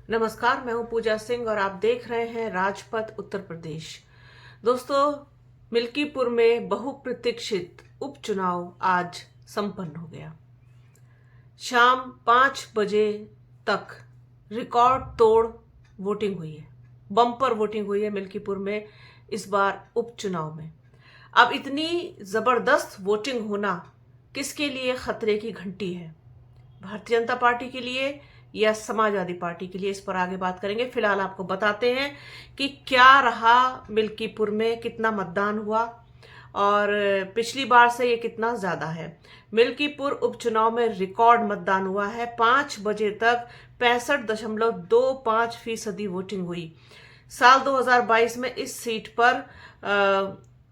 नमस्कार, मैं हूं पूजा सिंह और आप देख रहे हैं राजपथ उत्तर प्रदेश। दोस्तों, मिल्कीपुर में बहुप्रतीक्षित उपचुनाव आज संपन्न हो गया। शाम 5 बजे तक रिकॉर्ड तोड़ वोटिंग हुई है। बम्पर वोटिंग हुई है मिल्कीपुर में इस बार उपचुनाव में। अब इतनी जबरदस्त वोटिंग होना किसके लिए खतरे की घंटी है? भारतीय जनता पार्टी के लिए या समाजवादी पार्टी के लिए? इस पर आगे बात करेंगे। फिलहाल आपको बताते हैं कि क्या रहा मिल्कीपुर में, कितना मतदान हुआ और पिछली बार से ये कितना ज्यादा है। मिल्कीपुर उपचुनाव में रिकॉर्ड मतदान हुआ है। 5 बजे तक 65.25% वोटिंग हुई। साल 2022 में इस सीट पर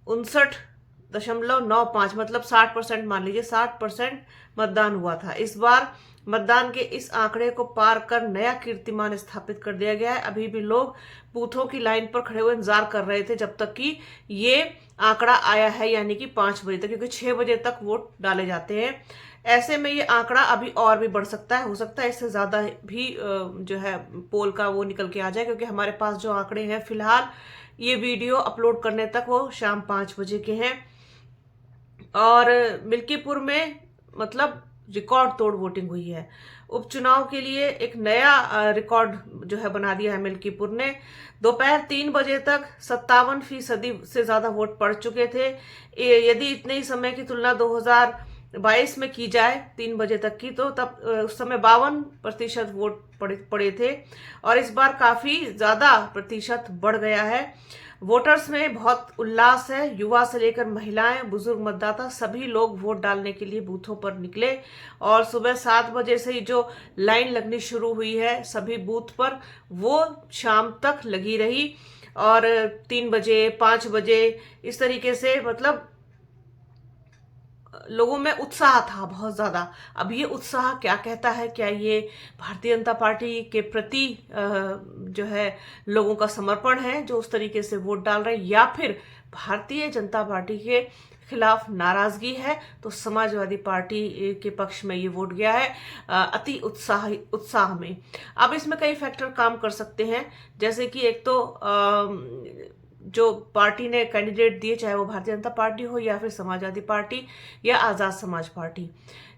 59.95 मतलब 60% मान लीजिए, 60% मतदान हुआ था। इस बार मतदान के इस आंकड़े को पार कर नया कीर्तिमान स्थापित कर दिया गया है। अभी भी लोग बूथों की लाइन पर खड़े हुए इंतजार कर रहे थे जब तक कि ये आंकड़ा आया है, यानी कि 5 बजे तक, क्योंकि 6 बजे तक वोट डाले जाते हैं। ऐसे में ये आंकड़ा अभी और भी बढ़ सकता है, हो सकता है इससे ज्यादा भी जो है पोल का वो निकल के आ जाए, क्योंकि हमारे पास जो आंकड़े हैं फिलहाल ये वीडियो अपलोड करने तक वो शाम 5 बजे के हैं। और मिल्कीपुर में मतलब रिकॉर्ड तोड़ वोटिंग हुई है। उपचुनाव के लिए एक नया रिकॉर्ड जो है बना दिया है मिल्कीपुर ने। दोपहर 3 बजे तक 57% से ज्यादा वोट पड़ चुके थे। यदि इतने ही समय की तुलना 2022 में की जाए 3 बजे तक की, तो तब उस समय 52% वोट पड़े थे और इस बार काफी ज्यादा प्रतिशत बढ़ गया है। वोटर्स में बहुत उल्लास है। युवा से लेकर महिलाएं, बुजुर्ग मतदाता सभी लोग वोट डालने के लिए बूथों पर निकले और सुबह 7 बजे से ही जो लाइन लगनी शुरू हुई है सभी बूथ पर, वो शाम तक लगी रही। और 3 बजे, 5 बजे इस तरीके से मतलब लोगों में उत्साह था बहुत ज्यादा। अब ये उत्साह क्या कहता है? क्या ये भारतीय जनता पार्टी के प्रति जो है लोगों का समर्पण है जो उस तरीके से वोट डाल रहे हैं, या फिर भारतीय जनता पार्टी के खिलाफ नाराजगी है? तो समाजवादी पार्टी के पक्ष में ये वोट गया है अति उत्साह में। अब इसमें कई फैक्टर काम कर सकते हैं, जैसे कि एक तो जो पार्टी ने कैंडिडेट दिए, चाहे वो भारतीय जनता पार्टी हो या फिर समाजवादी पार्टी या आजाद समाज पार्टी,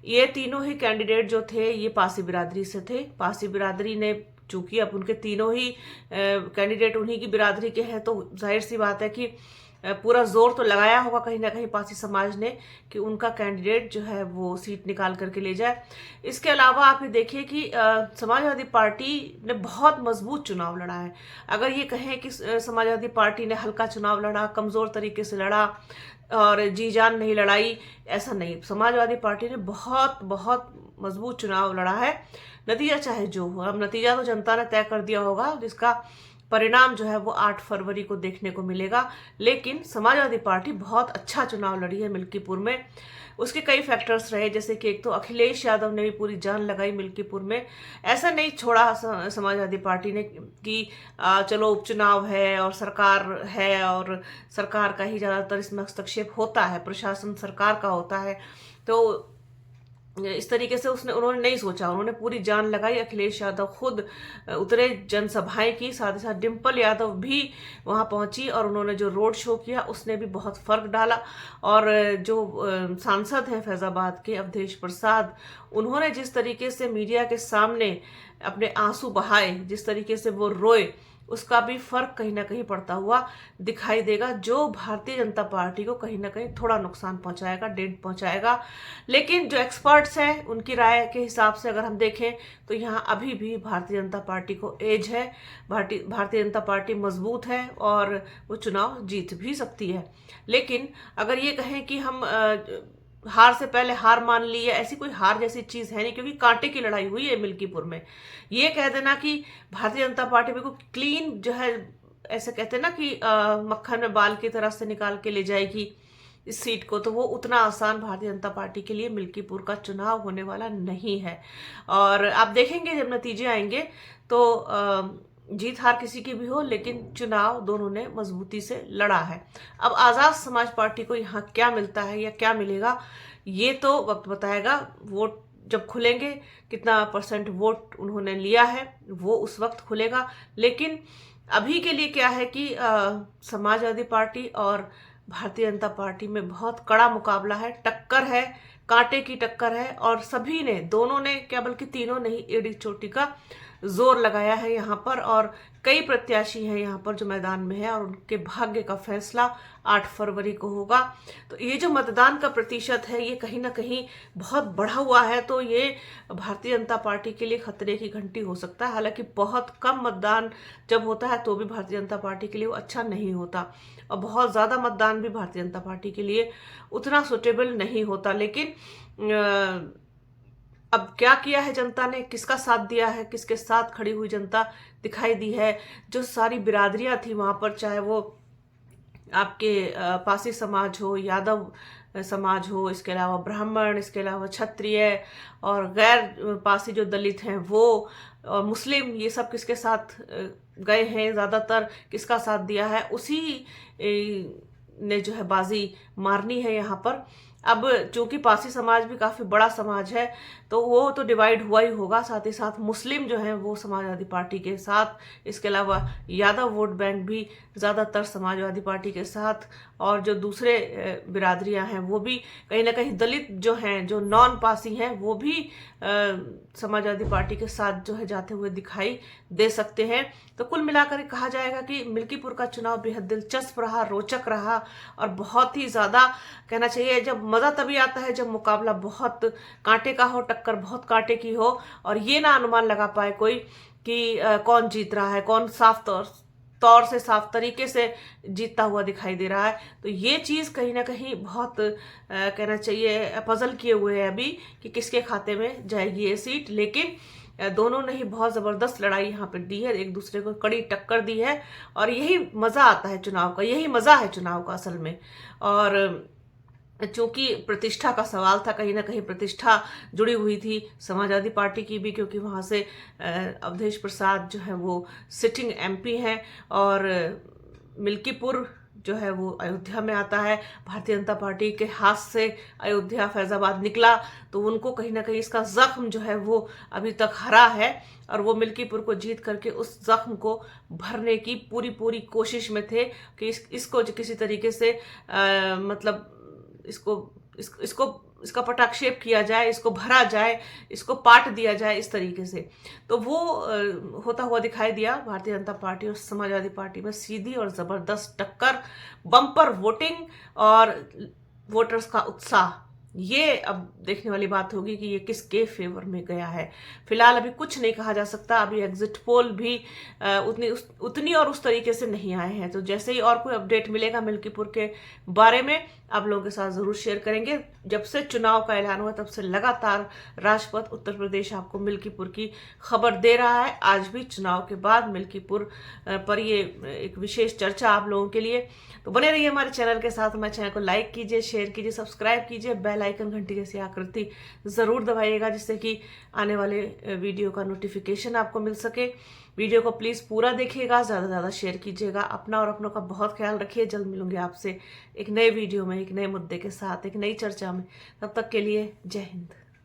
ये तीनों ही कैंडिडेट जो थे ये पासी बिरादरी से थे। पासी बिरादरी ने, चूंकि अब उनके तीनों ही कैंडिडेट उन्हीं की बिरादरी के हैं, तो जाहिर सी बात है कि पूरा जोर तो लगाया होगा कहीं ना कहीं पासी समाज ने कि उनका कैंडिडेट जो है वो सीट निकाल करके ले जाए। इसके अलावा आप ये देखिए कि समाजवादी पार्टी ने बहुत मजबूत चुनाव लड़ा है। अगर ये कहें कि समाजवादी पार्टी ने हल्का चुनाव लड़ा, कमजोर तरीके से लड़ा और जी जान नहीं लड़ाई, ऐसा नहीं। समाजवादी पार्टी ने बहुत बहुत मजबूत चुनाव लड़ा है। नतीजा चाहे जो हो, अब नतीजा तो जनता ने तय कर दिया होगा, जिसका परिणाम जो है वो 8 फरवरी को देखने को मिलेगा। लेकिन समाजवादी पार्टी बहुत अच्छा चुनाव लड़ी है मिल्कीपुर में। उसके कई फैक्टर्स रहे, जैसे कि एक तो अखिलेश यादव ने भी पूरी जान लगाई मिल्कीपुर में। ऐसा नहीं छोड़ा समाजवादी पार्टी ने कि चलो उपचुनाव है और सरकार है और सरकार का ही ज्यादातर इसमें हस्तक्षेप होता है, प्रशासन सरकार का होता है, तो इस तरीके से उन्होंने नहीं सोचा। उन्होंने पूरी जान लगाई। अखिलेश यादव खुद उतरे, जनसभाएं की, साथ ही साथ डिम्पल यादव भी वहां पहुंची और उन्होंने जो रोड शो किया उसने भी बहुत फर्क डाला। और जो सांसद हैं फैजाबाद के अवधेश प्रसाद, उन्होंने जिस तरीके से मीडिया के सामने अपने आंसू बहाए, जिस तरीके से वो रोए, उसका भी फर्क कहीं ना कहीं पड़ता हुआ दिखाई देगा, जो भारतीय जनता पार्टी को कहीं ना कहीं थोड़ा नुकसान पहुंचाएगा, डेंट पहुंचाएगा। लेकिन जो एक्सपर्ट्स हैं उनकी राय के हिसाब से अगर हम देखें तो यहाँ अभी भी भारतीय जनता पार्टी को एज है। भारतीय जनता पार्टी मजबूत है और वो चुनाव जीत भी सकती है। लेकिन अगर ये कहें कि हम हार से पहले हार मान ली है, ऐसी कोई हार जैसी चीज है नहीं, क्योंकि कांटे की लड़ाई हुई है मिल्कीपुर में। ये कह देना कि भारतीय जनता पार्टी बिल्कुल क्लीन जो है, ऐसे कहते हैं ना कि मक्खन में बाल की तरह से निकाल के ले जाएगी इस सीट को, तो वो उतना आसान भारतीय जनता पार्टी के लिए मिल्कीपुर का चुनाव होने वाला नहीं है। और आप देखेंगे जब नतीजे आएंगे तो जीत हार किसी की भी हो, लेकिन चुनाव दोनों ने मजबूती से लड़ा है। अब आजाद समाज पार्टी को यहाँ क्या मिलता है या क्या मिलेगा, ये तो वक्त बताएगा। वोट जब खुलेंगे, कितना परसेंट वोट उन्होंने लिया है वो उस वक्त खुलेगा। लेकिन अभी के लिए क्या है कि समाजवादी पार्टी और भारतीय जनता पार्टी में बहुत कड़ा मुकाबला है, टक्कर है, कांटे की टक्कर है। और सभी ने, दोनों ने क्या बल्कि तीनों ने ही एड़ी चोटी का जोर लगाया है यहाँ पर। और कई प्रत्याशी हैं यहाँ पर जो मैदान में है और उनके भाग्य का फैसला 8 फरवरी को होगा। तो ये जो मतदान का प्रतिशत है ये कहीं ना कहीं बहुत बढ़ा हुआ है, तो ये भारतीय जनता पार्टी के लिए खतरे की घंटी हो सकता है। हालांकि बहुत कम मतदान जब होता है तो भी भारतीय जनता पार्टी के लिए वो अच्छा नहीं होता, और बहुत ज़्यादा मतदान भी भारतीय जनता पार्टी के लिए उतना सुटेबल नहीं होता। लेकिन अब क्या किया है जनता ने, किसका साथ दिया है, किसके साथ खड़ी हुई जनता दिखाई दी है। जो सारी बिरादरियां थी वहां पर, चाहे वो आपके पासी समाज हो, यादव समाज हो, इसके अलावा ब्राह्मण, इसके अलावा क्षत्रिय और गैर पासी जो दलित हैं वो, और मुस्लिम, ये सब किसके साथ गए हैं, ज़्यादातर किसका साथ दिया है, उसी ने जो है बाजी मारनी है यहाँ पर। अब चूंकि पासी समाज भी काफी बड़ा समाज है तो वो तो डिवाइड हुआ ही होगा, साथ ही साथ मुस्लिम जो है वो समाजवादी पार्टी के साथ, इसके अलावा यादव वोट बैंक भी ज्यादातर समाजवादी पार्टी के साथ, और जो दूसरे बिरादरियां हैं वो भी कहीं ना कहीं, दलित जो हैं, जो नॉन पासी हैं, वो भी समाजवादी पार्टी के साथ जो है जाते हुए दिखाई दे सकते हैं। तो कुल मिलाकर कहा जाएगा कि मिल्कीपुर का चुनाव बेहद दिलचस्प रहा, रोचक रहा और बहुत ही ज्यादा, कहना चाहिए जब मजा तभी आता है जब मुकाबला बहुत कांटे का हो, टक्कर बहुत कांटे की हो, और ये ना अनुमान लगा पाए कोई कि कौन जीत रहा है, कौन साफ तौर से, साफ तरीके से जीतता हुआ दिखाई दे रहा है। तो ये चीज कहीं ना कहीं बहुत कहना चाहिए पजल किए हुए है अभी कि किसके खाते में जाएगी ये सीट। लेकिन दोनों ने ही बहुत जबरदस्त लड़ाई यहाँ पर दी है, एक दूसरे को कड़ी टक्कर दी है, और यही मजा आता है चुनाव का, यही मजा है चुनाव का असल में। और चूंकि प्रतिष्ठा का सवाल था, कहीं ना कहीं प्रतिष्ठा जुड़ी हुई थी समाजवादी पार्टी की भी, क्योंकि वहां से अवधेश प्रसाद जो है वो सिटिंग एमपी हैं, और मिल्कीपुर जो है वो अयोध्या में आता है। भारतीय जनता पार्टी के हाथ से अयोध्या फैजाबाद निकला तो उनको कहीं ना कहीं इसका जख्म जो है वो अभी तक हरा है, और वो मिल्कीपुर को जीत करके उस जख्म को भरने की पूरी कोशिश में थे कि इसको किसी तरीके से मतलब इसका पटाक्षेप किया जाए, इसको भरा जाए, इसको पाट दिया जाए इस तरीके से। तो वो होता हुआ दिखाई दिया। भारतीय जनता पार्टी और समाजवादी पार्टी में सीधी और जबरदस्त टक्कर, बम्पर वोटिंग और वोटर्स का उत्साह, ये अब देखने वाली बात होगी कि ये किसके फेवर में गया है। फिलहाल अभी कुछ नहीं कहा जा सकता, अभी एग्जिट पोल भी उतनी और उस तरीके से नहीं आए हैं। तो जैसे ही और कोई अपडेट मिलेगा मिल्कीपुर के बारे में आप लोगों के साथ जरूर शेयर करेंगे। जब से चुनाव का ऐलान हुआ तब से लगातार राजपथ उत्तर प्रदेश आपको मिल्कीपुर की खबर दे रहा है। आज भी चुनाव के बाद मिल्कीपुर पर ये एक विशेष चर्चा आप लोगों के लिए। तो बने रहिए हमारे चैनल के साथ, हमारे चैनल को लाइक कीजिए, शेयर कीजिए, सब्सक्राइब कीजिए, बेल आइकन घंटी जैसी आकृति जरूर दबाइएगा जिससे कि आने वाले वीडियो का नोटिफिकेशन आपको मिल सके। वीडियो को प्लीज पूरा देखिएगा, ज्यादा से ज्यादा शेयर कीजिएगा, अपना और अपनों का बहुत ख्याल रखिए। जल्द मिलूंगी आपसे एक नए वीडियो में, एक नए मुद्दे के साथ, एक नई चर्चा में। तब तक के लिए जय हिंद।